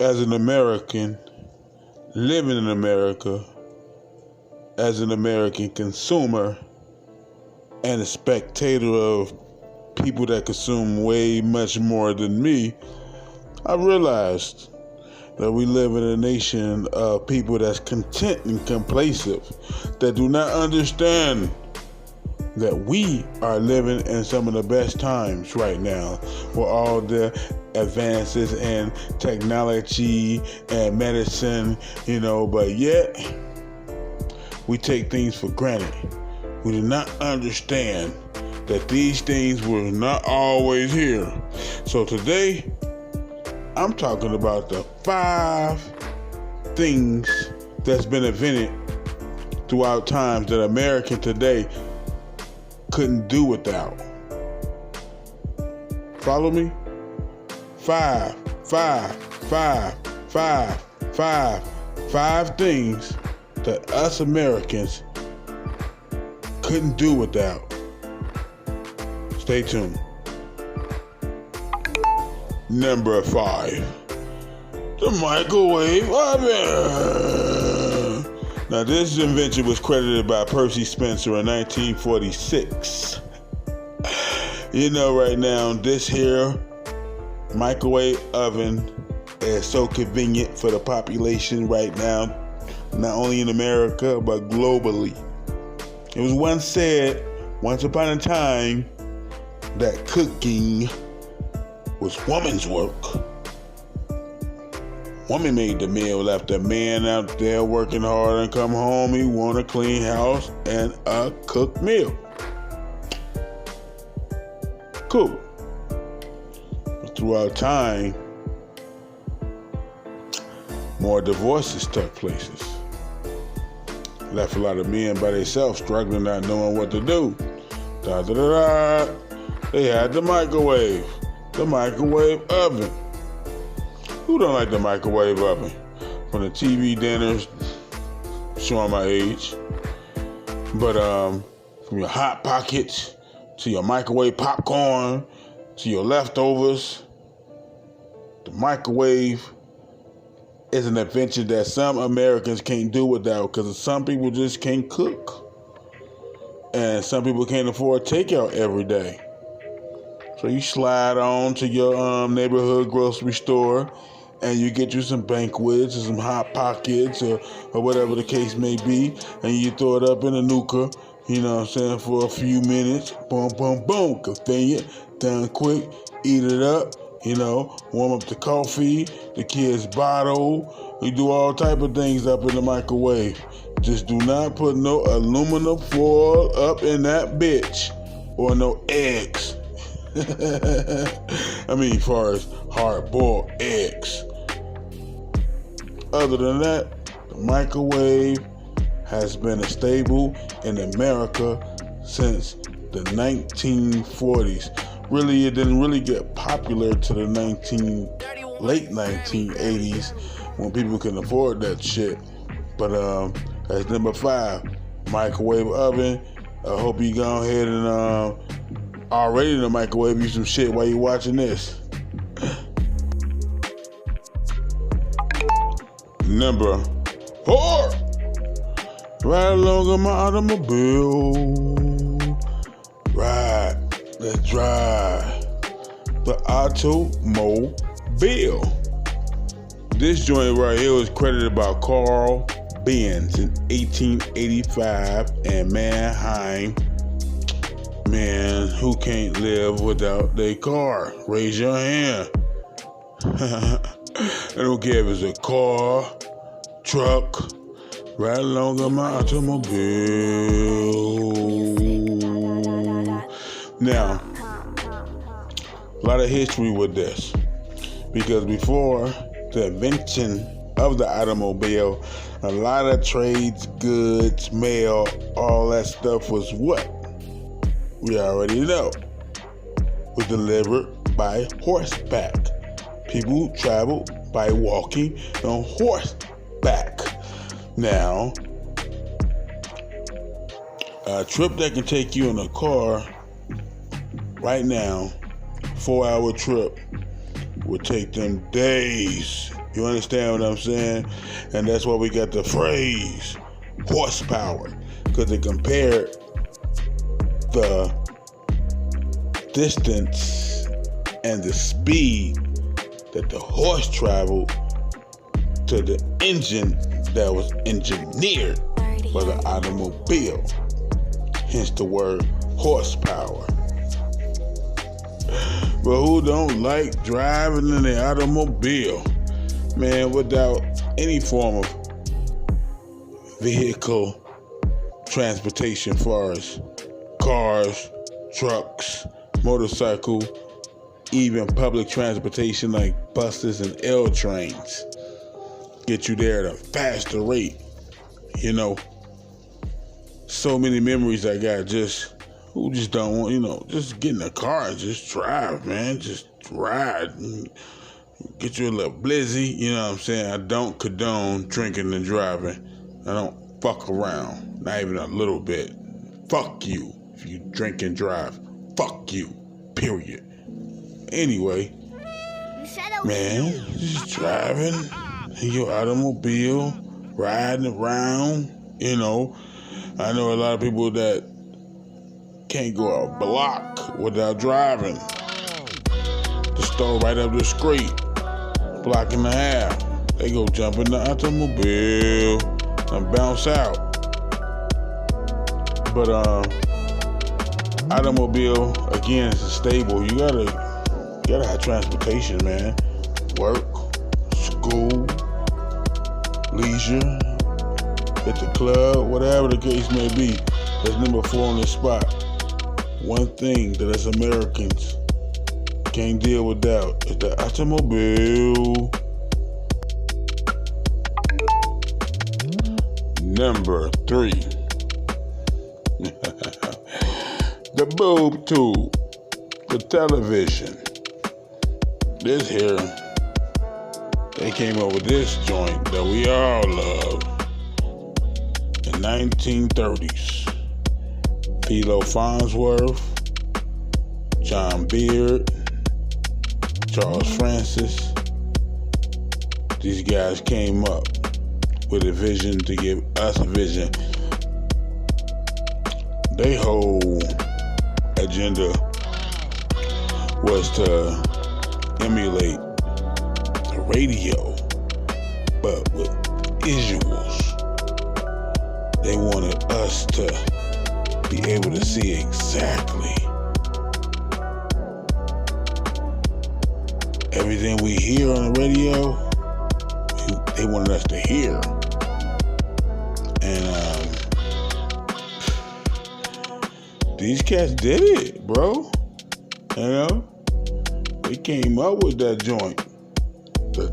as an American, living in America, as an American consumer, and a spectator of people that consume way much more than me, I realized that we live in a nation of people that's content and complacent, that do not understand that we are living in some of the best times right now with all the advances in technology and medicine, but yet we take things for granted. We do not understand that these things were not always here. So today, I'm talking about the 5 things that's been invented throughout times that American today couldn't do without. Follow me? 5 things that us Americans couldn't do without. Stay tuned. Number 5, the microwave oven. Now, this invention was credited by Percy Spencer in 1946. Right now, this here microwave oven is so convenient for the population right now, not only in America, but globally. It was once said, once upon a time, that cooking was woman's work. Woman made the meal, left a man out there working hard and come home, he want a clean house and a cooked meal. Cool. But throughout time, more divorces took places. Left a lot of men by themselves struggling, not knowing what to do. They had the microwave oven. Who don't like the microwave oven? From the TV dinners, showing my age, but from your Hot Pockets to your microwave popcorn to your leftovers, the microwave is an invention that some Americans can't do without, because some people just can't cook, and some people can't afford takeout every day. So you slide on to your neighborhood grocery store and you get you some Banquets or some Hot Pockets or whatever the case may be, and you throw it up in a nuka, for a few minutes. Boom, boom, boom. Convenient, done quick, eat it up, warm up the coffee, the kids' bottle. You do all type of things up in the microwave. Just do not put no aluminum foil up in that bitch, or no eggs. As far as hard-boiled eggs. Other than that, the microwave has been a staple in America since the 1940s. Really, it didn't really get popular to the late 1980s when people couldn't afford that shit. But that's number 5, microwave oven. I hope you go ahead and already in the microwave you some shit while you watching this. Number 4, ride along in my automobile. Let's drive the automobile. This joint right here was credited by Carl Benz in 1885 and Mannheim. Man, who can't live without their car? Raise your hand. I don't care if it's a car, truck, right along in my automobile. Now, a lot of history with this, because before the invention of the automobile, a lot of trades, goods, mail, all that stuff was what? We already know. Was delivered by horseback. People travel by walking on horseback. Now, a trip that can take you in a car right now, 4-hour trip, would take them days You understand what I'm saying? And that's why we got the phrase horsepower, because they compared the distance and the speed that the horse traveled to the engine that was engineered for the automobile. Hence the word horsepower. But who don't like driving in the automobile? Man, without any form of vehicle transportation, far as cars, trucks, motorcycle, even public transportation like buses and L trains get you there at a faster rate. You know, so many memories I got. Who just don't want, just get in the car and just drive, man. Just ride and get you a little blizzy. You know what I'm saying? I don't condone drinking and driving. I don't fuck around, not even a little bit. Fuck you if you drink and drive. Fuck you, period. Anyway, man, just driving in your automobile, riding around, I know a lot of people that can't go a block without driving. The store right up the street, block and a half. They go jump in the automobile and bounce out. But automobile, again, is stable. You gotta have transportation, man. Work, school, leisure, at the club, whatever the case may be. That's number 4 on the spot. One thing that as Americans can't deal without is the automobile. Number 3. The boob tube, the television. This here, they came up with this joint that we all love in 1930s. Philo Farnsworth, John Beard, Charles Francis. These guys came up with a vision to give us a vision. Their whole agenda was to emulate the radio, but with visuals. They wanted us to be able to see exactly everything we hear on the radio. They wanted us to hear. And these cats did it, bro. They came up with that joint. The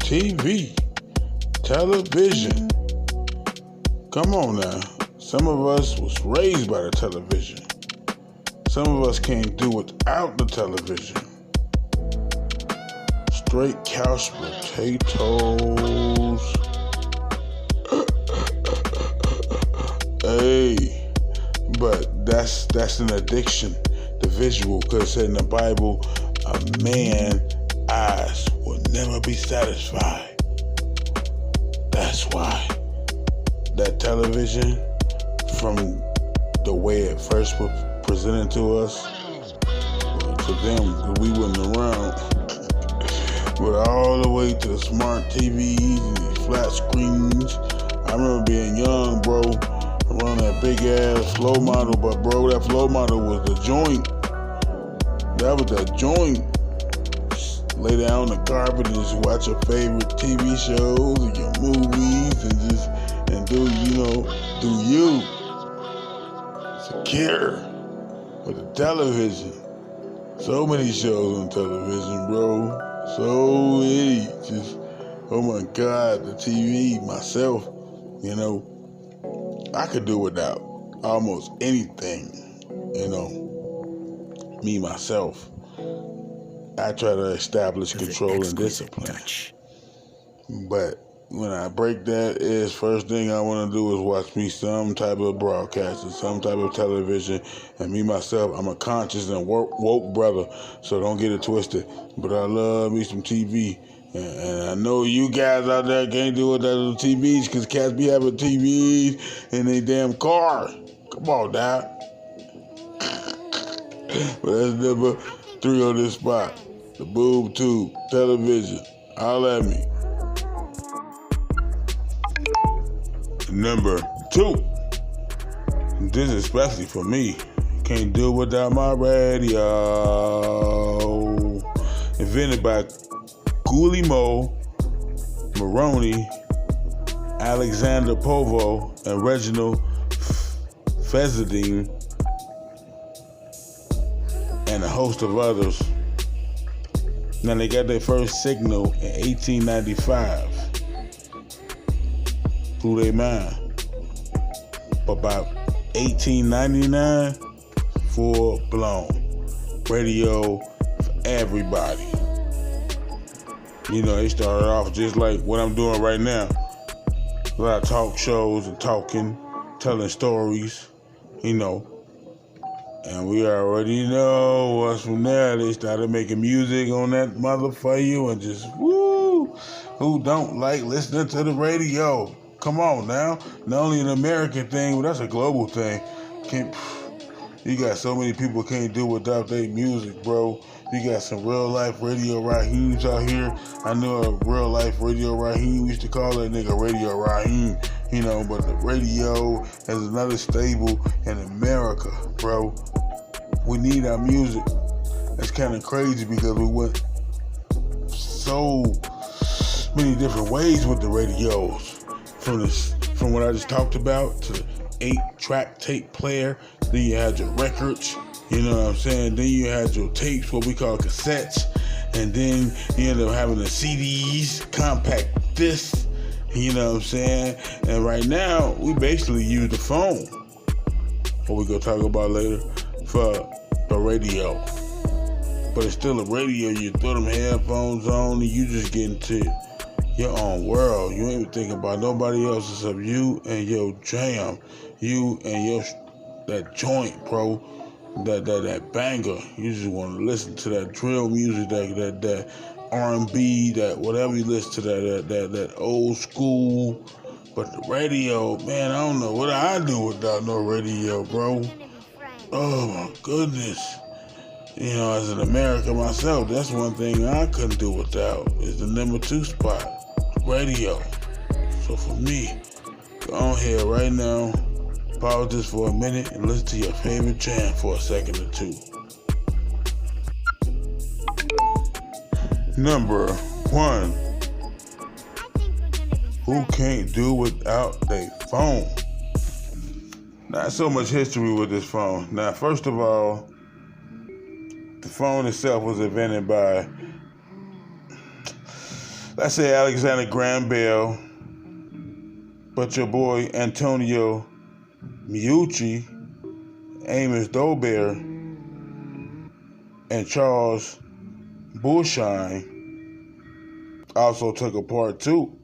television. Come on now. Some of us was raised by the television. Some of us can't do without the television. Straight couch potatoes. Hey, but that's an addiction, the visual, because it said in the Bible, a man's eyes will never be satisfied. That's why that television, from the way it first was presented to us, to them, we wasn't around, but all the way to the smart TVs and these flat screens. I remember being young, bro, around that big ass flow model, but bro, that flow model was the joint. That was that joint. Just lay down on the carpet and just watch your favorite TV shows and your movies and do you. Secure with the television. So many shows on television, bro. So many. Just, oh my God, the TV, myself, I could do without almost anything, me, myself. I try to establish control and discipline. But when I break that, first thing I want to do is watch me some type of broadcast or some type of television. And me, myself, I'm a conscious and woke brother, so don't get it twisted. But I love me some TV. And I know you guys out there can't do it on TVs because cats be having TVs in their damn car. Come on now. But that's number 3 on this spot. The boob tube television. Holla at me. Number 2. This is especially for me. Can't do it without my radio. Invented by Guillermo Moroni, Alexander Povo, and Reginald Fezardine, and a host of others. Now they got their first signal in 1895 through their mind. But by 1899, full blown radio for everybody. You know, they started off just like what I'm doing right now. A lot of talk shows and talking, telling stories, you know. And we already know what's from there. They started making music on that mother for you and just, woo! Who don't like listening to the radio? Come on now. Not only an American thing, but that's a global thing. You got so many people can't do without their music, bro. You got some real life Radio Raheems out here. I know a real life Radio Raheem. We used to call that nigga Radio Raheem, you know, but the radio is another stable in America, bro. We need our music. That's kind of crazy because we went so many different ways with the radios. From what I just talked about to the 8-track tape player. Then you had your records, you know what I'm saying? Then you had your tapes, what we call cassettes. And then you end up having the CDs, compact discs, you know what I'm saying? And right now, we basically use the phone, what we gonna talk about later, for the radio. But it's still a radio. You throw them headphones on and you just get into your own world. You ain't even thinking about nobody else except you and your jam. You and your that joint, bro, that banger. You just want to listen to that drill music, that R&B, that whatever you listen to, that old school. But the radio, man, I don't know what I do without no radio, bro. Oh my goodness. You know, as an American myself, that's one thing I couldn't do without is the number 2 spot, radio. So for me, go on here right now. Pause this for a minute and listen to your favorite jam for a second or two. Number 1. Who can't do without their phone? Not so much history with this phone. Now, first of all, the phone itself was invented by, let's say, Alexander Graham Bell, but your boy Antonio Meucci, Amos Dolbear, and Charles Bullshine also took a part too.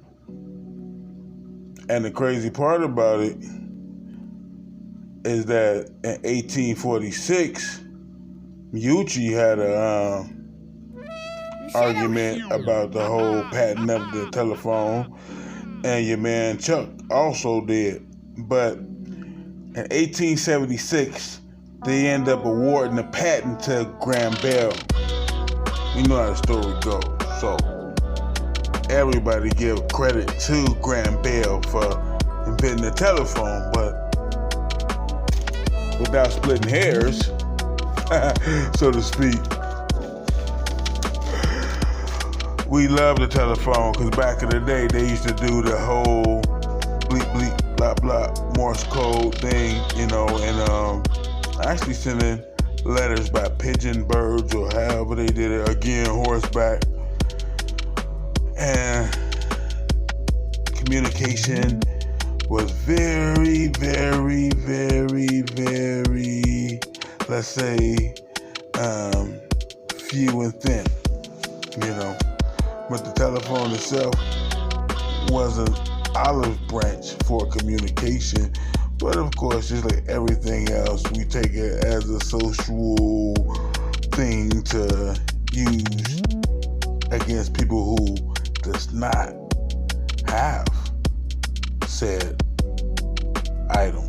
And the crazy part about it is that in 1846, Meucci had a argument about the whole patent of the telephone, and your man Chuck also did. But in 1876, they end up awarding the patent to Graham Bell. You know how the story goes. So everybody give credit to Graham Bell for inventing the telephone, but without splitting hairs, so to speak. We love the telephone because back in the day, they used to do the whole bleep, bleep, blah, blah, Morse code thing, you know, and actually sending letters by pigeon, birds, or however they did it, again, horseback. And communication was very, very, very, very, let's say, few and thin, you know. But the telephone itself was an olive branch for communication. But of course, just like everything else, we take it as a social thing to use against people who does not have said item.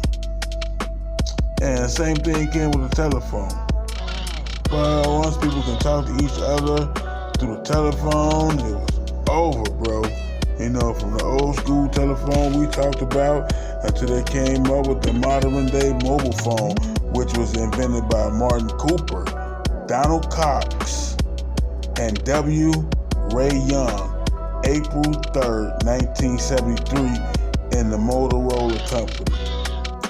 And the same thing came with the telephone. But once people can talk to each other through the telephone, it was over, bro. You know, from the old school telephone we talked about until they came up with the modern day mobile phone, which was invented by Martin Cooper, Donald Cox, and W. Ray Young, April 3rd, 1973, in the Motorola Company.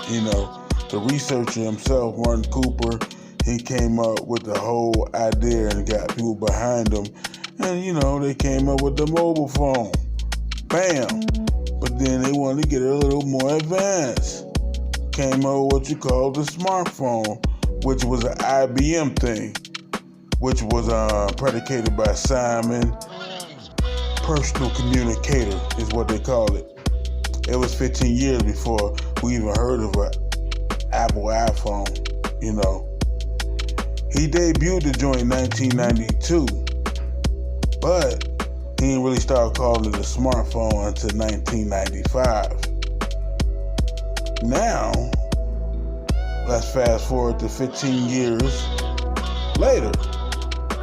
You know, the researcher himself, Martin Cooper, he came up with the whole idea and got people behind him. And, you know, they came up with the mobile phone. Bam! But then they wanted to get a little more advanced. Came up with what you call the smartphone, which was an IBM thing, which was predicated by Simon. Personal communicator is what they call it. It was 15 years before we even heard of an Apple iPhone, you know. He debuted the joint in 1992, but he didn't really start calling it a smartphone until 1995. Now, let's fast forward to 15 years later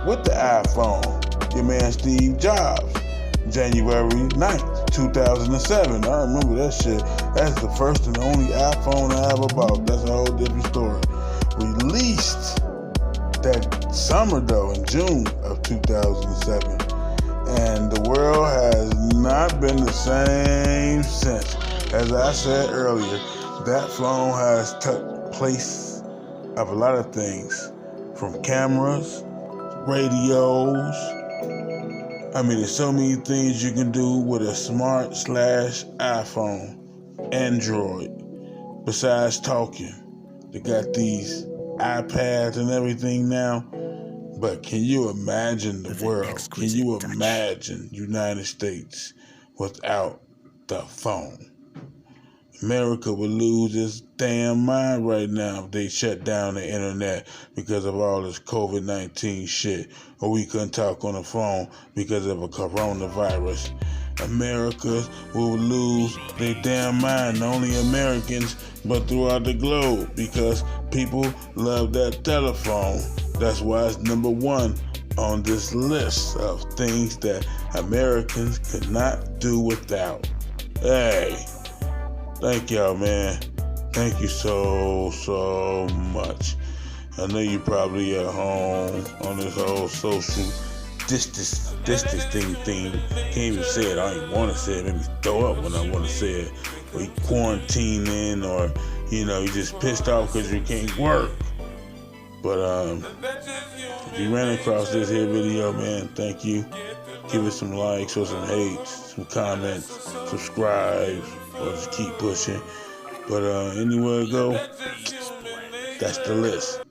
with the iPhone. Your man Steve Jobs, January 9th, 2007. I remember that shit. That's the first and only iPhone I ever bought. That's a whole different story. Released that summer though, in June of 2007. And the world has not been the same since. As I said earlier, that phone has took place of a lot of things, from cameras, radios. I mean, there's so many things you can do with a smart/iPhone, Android, besides talking. They got these iPads and everything now. But can you imagine the world? Can you imagine United States without the phone? America would lose its damn mind right now if they shut down the internet because of all this COVID-19 shit, or we couldn't talk on the phone because of a coronavirus. America will lose their damn mind, not only Americans, but throughout the globe, because people love that telephone. That's why it's number one on this list of things that Americans could not do without. Hey, thank y'all, man. Thank you so much. I know you probably at home on this whole social distance thing. Can't even say it. I ain't want to say it. Maybe throw up when I want to say it. Or you quarantining, or you know, you just pissed off because you can't work. But if you ran across this here video, man, thank you. Give it some likes or some hates, some comments, subscribe, or just keep pushing. But anywhere it go, that's the list.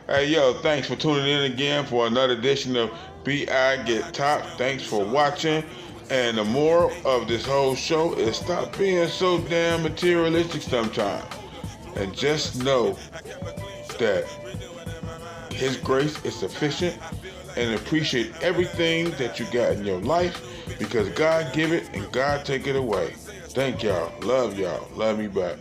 Hey, yo, thanks for tuning in again for another edition of B.I. Get Top. Thanks for watching. And the moral of this whole show is stop being so damn materialistic sometimes. And just know that His grace is sufficient, and appreciate everything that you got in your life, because God give it and God take it away. Thank y'all. Love y'all. Love me back.